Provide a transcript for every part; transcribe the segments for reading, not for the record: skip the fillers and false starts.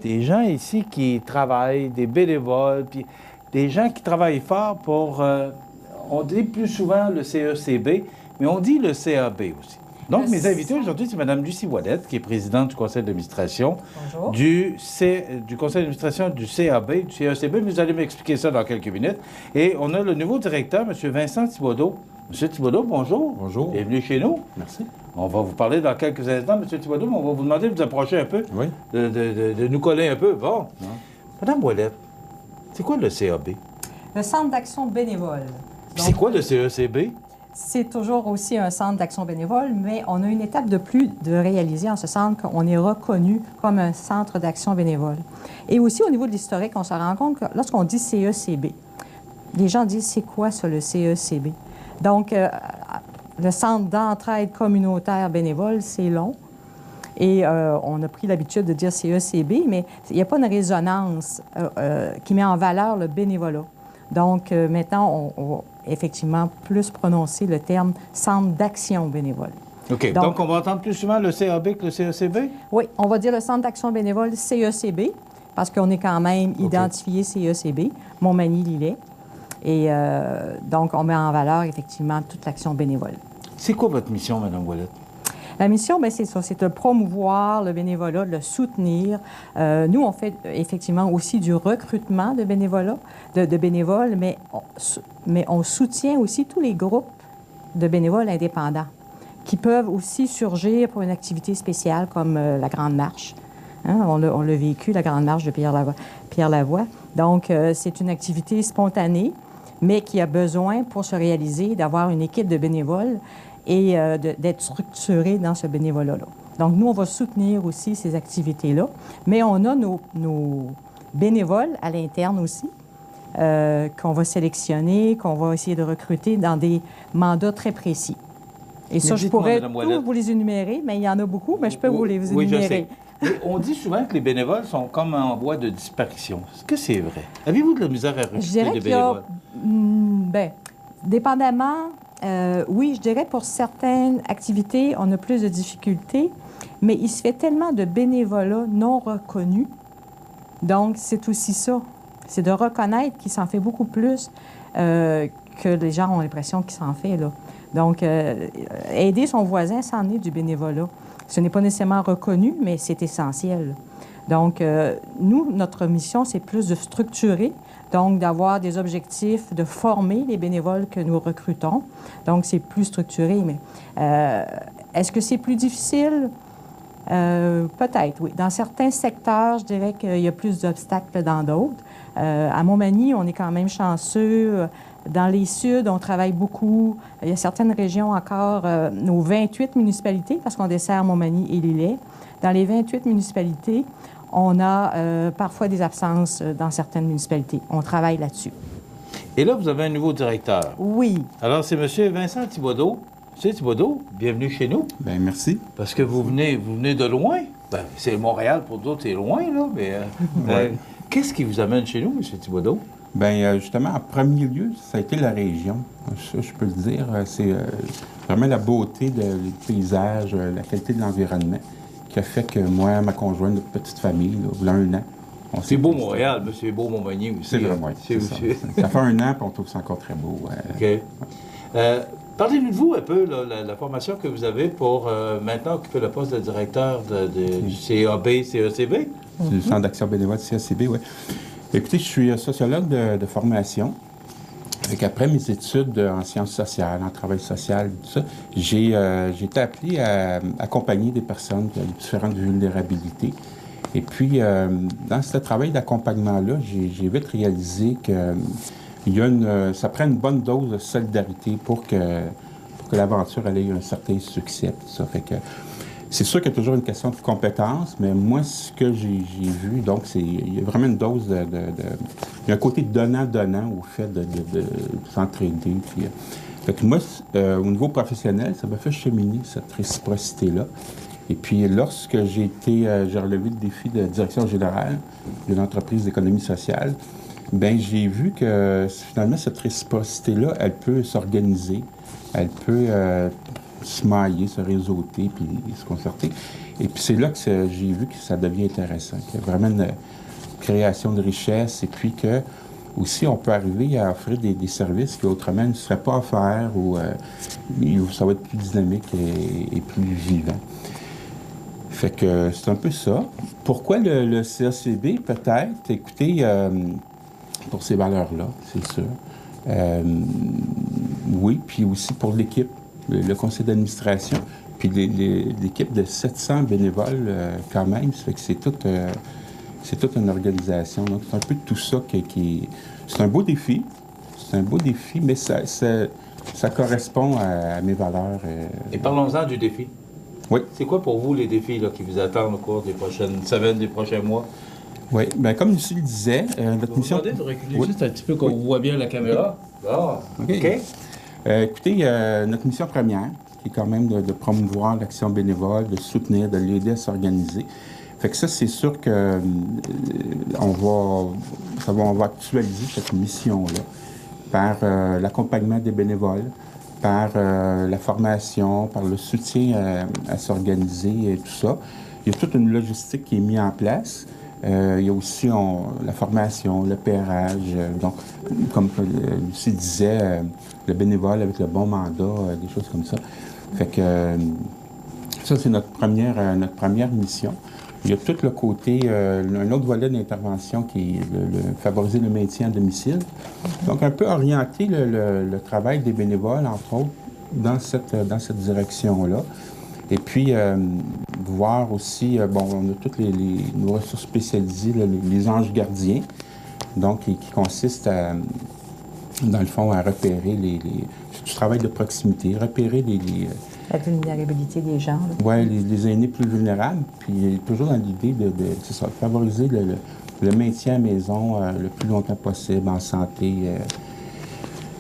des gens ici qui travaillent, des bénévoles, puis des gens qui travaillent fort pour, on dit plus souvent le CECB, mais on dit le CAB aussi. Donc, mes invités aujourd'hui, c'est Mme Lucie Ouellette, qui est présidente du conseil d'administration du conseil d'administration du CAB, du CECB. Vous allez m'expliquer ça dans quelques minutes. Et on a le nouveau directeur, M. Vincent Thibodeau. M. Thibodeau, bonjour. Bonjour. Bienvenue chez nous. Merci. On va vous parler dans quelques instants, M. Thibodeau, mais on va vous demander de vous approcher un peu, oui. de nous coller un peu. Bon. Ouais. Mme Ouellette, c'est quoi le CAB? Le Centre d'action bénévole. C'est quoi le CECB? C'est toujours aussi un centre d'action bénévole, mais on a une étape de plus de réaliser en ce centre qu'on est reconnu comme un centre d'action bénévole. Et aussi, au niveau de l'historique, on se rend compte que lorsqu'on dit CECB, les gens disent, c'est quoi ça, le CECB? Donc, le Centre d'entraide communautaire bénévole, c'est long. Et on a pris l'habitude de dire CECB, mais il n'y a pas une résonance qui met en valeur le bénévolat. Donc, maintenant, on va effectivement plus prononcer le terme Centre d'action bénévole. OK. Donc, on va entendre plus souvent le CAB que le CECB? Oui, on va dire le Centre d'action bénévole CECB, parce qu'on est quand même identifié CECB, Montmagny-Lillet. Et donc, on met en valeur effectivement toute l'action bénévole. C'est quoi votre mission, Mme Ouellette? La mission, bien, c'est ça, c'est de promouvoir le bénévolat, de le soutenir. Nous, on fait effectivement aussi du recrutement de bénévolat, de bénévoles, mais on soutient aussi tous les groupes de bénévoles indépendants qui peuvent aussi surgir pour une activité spéciale comme la Grande Marche. Hein? On l'a vécu, la Grande Marche de Pierre Lavoie. Donc, c'est une activité spontanée, mais qui a besoin, pour se réaliser, d'avoir une équipe de bénévoles et d'être structuré dans ce bénévolat-là. Donc, nous, on va soutenir aussi ces activités-là, mais on a nos bénévoles à l'interne aussi, qu'on va sélectionner, qu'on va essayer de recruter dans des mandats très précis. Et ça, je pourrais tous vous les énumérer, mais il y en a beaucoup, mais je peux vous les énumérer. Oui, je sais. On dit souvent que les bénévoles sont comme en voie de disparition. Est-ce que c'est vrai? Avez-vous de la misère à recruter des bénévoles? Bien, dépendamment... oui, je dirais pour certaines activités, on a plus de difficultés, mais il se fait tellement de bénévolat non reconnu. Donc, c'est aussi ça. C'est de reconnaître qu'il s'en fait beaucoup plus que les gens ont l'impression qu'il s'en fait, là. Donc, aider son voisin, c'en est du bénévolat. Ce n'est pas nécessairement reconnu, mais c'est essentiel. Donc, nous, notre mission, c'est plus de structurer. Donc, d'avoir des objectifs, de former les bénévoles que nous recrutons. Donc, c'est plus structuré, mais est-ce que c'est plus difficile? Peut-être, oui. Dans certains secteurs, je dirais qu'il y a plus d'obstacles que dans d'autres. À Montmagny, on est quand même chanceux. Dans les Suds, on travaille beaucoup. Il y a certaines régions encore, nos 28 municipalités, parce qu'on dessert Montmagny et Lillet. Dans les 28 municipalités, on a parfois des absences dans certaines municipalités. On travaille là-dessus. Et là, vous avez un nouveau directeur. Oui. Alors, c'est M. Vincent Thibodeau. M. Thibodeau, bienvenue chez nous. Bien, merci. Parce que vous venez de loin. Bien, c'est Montréal, pour d'autres, c'est loin, là. Mais qu'est-ce qui vous amène chez nous, M. Thibodeau? Bien, justement, en premier lieu, ça a été la région. Ça, je peux le dire. C'est vraiment la beauté du paysage, la qualité de l'environnement qui a fait que moi, ma conjointe, notre petite famille, là, il y a 1 an... C'est beau Montréal, mais c'est beau Montmagny aussi. C'est vrai, oui. Ça fait 1 an, puis on trouve ça encore très beau. OK. Parlez-nous de vous un peu, là, la formation que vous avez pour maintenant occuper le poste de directeur du CAB, CECB. Du Centre d'action bénévole CECB, oui. Écoutez, je suis sociologue de formation. Après mes études en sciences sociales, en travail social, tout ça, j'ai été appelé à accompagner des personnes qui ont différentes vulnérabilités. Et puis, dans ce travail d'accompagnement-là, j'ai vite réalisé que ça prend une bonne dose de solidarité pour que l'aventure ait eu un certain succès. Tout ça. Fait que c'est sûr qu'il y a toujours une question de compétence, mais moi, ce que j'ai vu, donc, il y a vraiment une dose il y a un côté donnant-donnant au fait de s'entraider. Puis, fait que moi, au niveau professionnel, ça m'a fait cheminer cette réciprocité-là. Et puis, lorsque j'ai relevé le défi de direction générale d'une entreprise d'économie sociale, bien, j'ai vu que finalement, cette réciprocité-là, elle peut s'organiser, elle peut se mailler, se réseauter, puis se concerter. Et puis c'est là que j'ai vu que ça devient intéressant, qu'il y a vraiment une création de richesse, et puis que aussi on peut arriver à offrir des services qui autrement ne seraient pas offerts, ou ça va être plus dynamique et plus vivant. Fait que c'est un peu ça. Pourquoi le CACB? Peut-être, écoutez, pour ces valeurs-là, c'est sûr. Oui, puis aussi pour l'équipe, le conseil d'administration, puis l'équipe de 700 bénévoles quand même, ça fait que c'est toute une organisation. Donc c'est un peu tout ça qui c'est un beau défi. C'est un beau défi, mais ça correspond à mes valeurs. Et parlons-en du défi. Oui. C'est quoi pour vous les défis là, qui vous attendent au cours des prochaines semaines, des prochains mois? Oui, bien comme Lucie le disait, notre mission... Vous demandez de reculer juste un petit peu qu'on voit bien la caméra? Ah, OK. Écoutez, notre mission première, qui est quand même de promouvoir l'action bénévole, de soutenir, de l'aider à s'organiser. Fait que ça, c'est sûr que on va actualiser cette mission-là par l'accompagnement des bénévoles, par la formation, par le soutien à s'organiser et tout ça. Il y a toute une logistique qui est mise en place. Il y a aussi la formation, le pérage. Donc, comme Lucie disait, le bénévole avec le bon mandat, des choses comme ça. Fait que ça, c'est notre première mission. Il y a tout le côté, un autre volet d'intervention qui est favoriser le maintien à domicile. Donc, un peu orienter le travail des bénévoles, entre autres, dans cette direction-là. Et puis, voir aussi, on a toutes nos ressources spécialisées, les anges gardiens, donc qui consistent dans le fond, à repérer du travail de proximité, repérer la vulnérabilité des gens. Oui, les aînés plus vulnérables, puis toujours dans l'idée de favoriser le maintien à la maison le plus longtemps possible, en santé.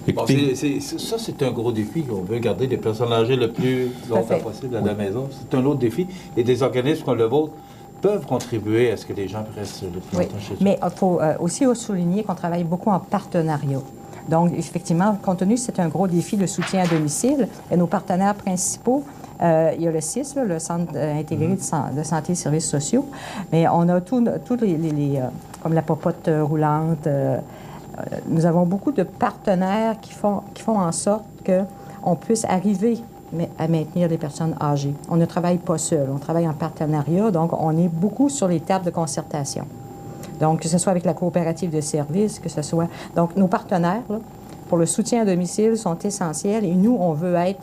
Écoutez, ça, c'est un gros défi. On veut garder les personnes âgées le plus longtemps possible à la maison. C'est un autre défi. Et des organismes comme le vôtre peuvent contribuer à ce que les gens restent le plus longtemps chez eux. Mais il faut aussi souligner qu'on travaille beaucoup en partenariat. Donc, effectivement, compte tenu que c'est un gros défi de soutien à domicile, et nos partenaires principaux, il y a le CIS, le Centre intégré de santé et services sociaux, mais on a tous les comme la popote roulante. Nous avons beaucoup de partenaires qui font en sorte qu'on puisse arriver à maintenir les personnes âgées. On ne travaille pas seul, on travaille en partenariat, donc on est beaucoup sur les tables de concertation. Donc, que ce soit avec la coopérative de services, que ce soit... Donc, nos partenaires, là, pour le soutien à domicile, sont essentiels et nous, on veut être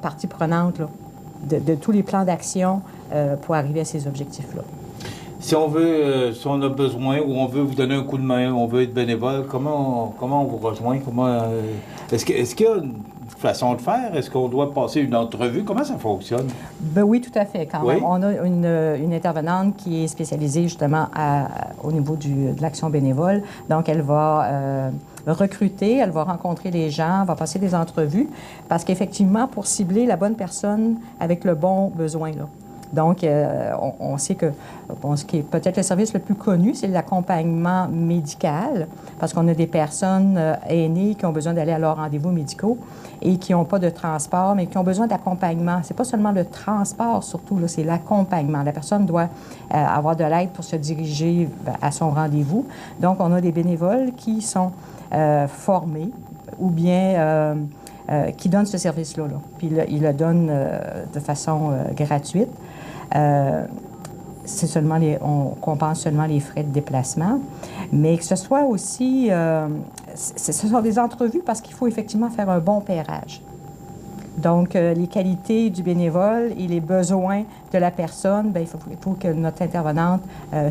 partie prenante là, de tous les plans d'action pour arriver à ces objectifs-là. Si on a besoin ou on veut vous donner un coup de main, on veut être bénévole, comment on vous rejoint? Est-ce qu'il y a une façon de faire? Est-ce qu'on doit passer une entrevue? Comment ça fonctionne? Ben oui, tout à fait. Quand même. On a une intervenante qui est spécialisée justement au niveau de l'action bénévole. Donc, elle va recruter, elle va rencontrer les gens, va passer des entrevues, parce qu'effectivement, pour cibler la bonne personne avec le bon besoin, là. Donc, on sait que ce qui est peut-être le service le plus connu, c'est l'accompagnement médical, parce qu'on a des personnes aînées qui ont besoin d'aller à leurs rendez-vous médicaux et qui n'ont pas de transport, mais qui ont besoin d'accompagnement. C'est pas seulement le transport, surtout, c'est l'accompagnement. La personne doit avoir de l'aide pour se diriger à son rendez-vous. Donc, on a des bénévoles qui sont formés ou bien... qui donne ce service-là. Puis il le donne de façon gratuite. On compense seulement les frais de déplacement. Mais que ce soit aussi... ce sont des entrevues parce qu'il faut effectivement faire un bon pairage. Donc, les qualités du bénévole et les besoins de la personne, bien, il faut que notre intervenante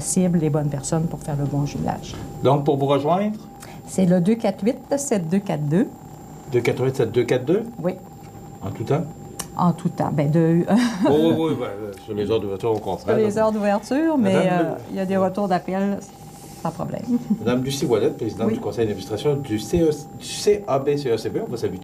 cible les bonnes personnes pour faire le bon jumelage. Donc, pour vous rejoindre? C'est le 248-7242. 248-7242? Oui. En tout temps? En tout temps. Bien, oui, sur les heures d'ouverture, on comprend. Sur les heures d'ouverture, mais il y a des retours d'appel sans problème. Madame Lucie Ouellette, présidente du conseil d'administration du CAB-CACB, on va s'habituer.